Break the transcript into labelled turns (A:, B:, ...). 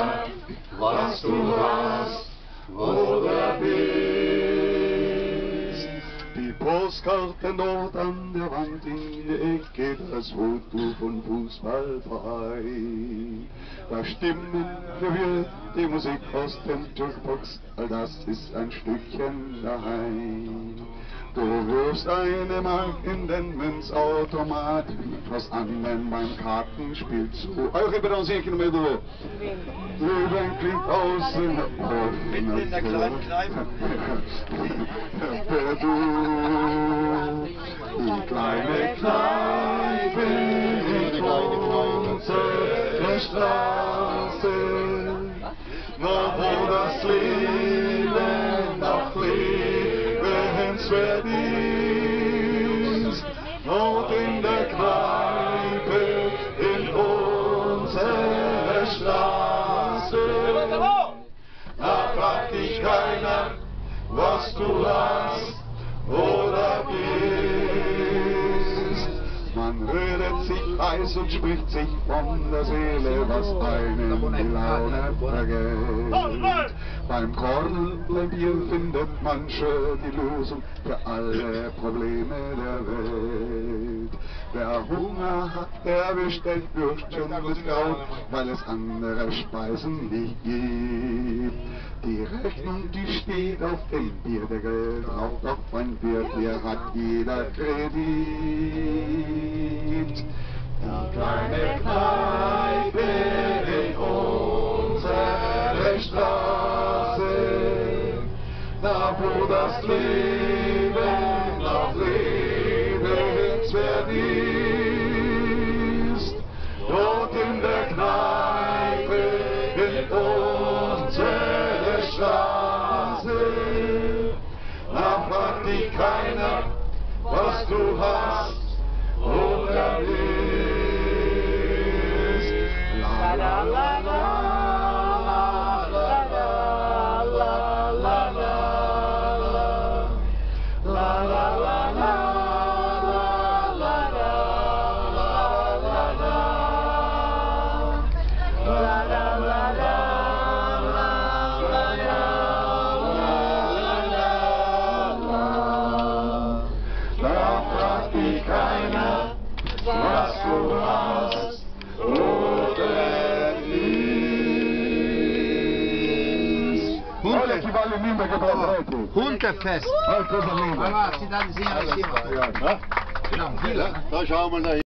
A: keiner, was du hast oder bist. Die Postkarten dort an der Wand in der Ecke, das Foto von Fußballverein. Da Stimmen verwirrt, die Musik aus dem Jukebox, all das ist ein Stückchen daheim. Du wirfst eine Mark in den Münzautomat, schaust anderen beim Kartenspiel zu. Eure Bronzierchen um Edo. Lüben klingt außen.
B: Mitten in der kleinen Kneipe.
A: Du, die kleine Kneipe in unserer Straße, na wo das Leben noch lebenswert ist, und in der Kneipe in unserer Straße, da fragt dich keiner, was du hast oder bist. Man redet sich heiß und spricht sich von der Seele, was einem die Laune vergeht. Beim Kornbier findet manche die Lösung für alle Probleme der Welt. Wer Hunger hat, der bestellt Würstchen mit Kraut, weil es andere Speisen nicht gibt. Die Rechnung, die steht auf dem Bierdeckel drauf, doch ein Bier hat jeder Kredit. Die kleine Kneipe in unserer Straße, da wo das Leben noch lebenswert ist, dort in der Kneipe in unserer Straße, da fragt dich keiner, was du hast oder bist. La la la la la la la la la la la la la. Was du hast oder bist. Olha que vale linda que presente.
C: Hundertfest.
A: Olha que coisa linda.
C: Vai lá, cidadezinha lá em cima.
A: Não,
C: Não, vila.
A: Então já uma daí.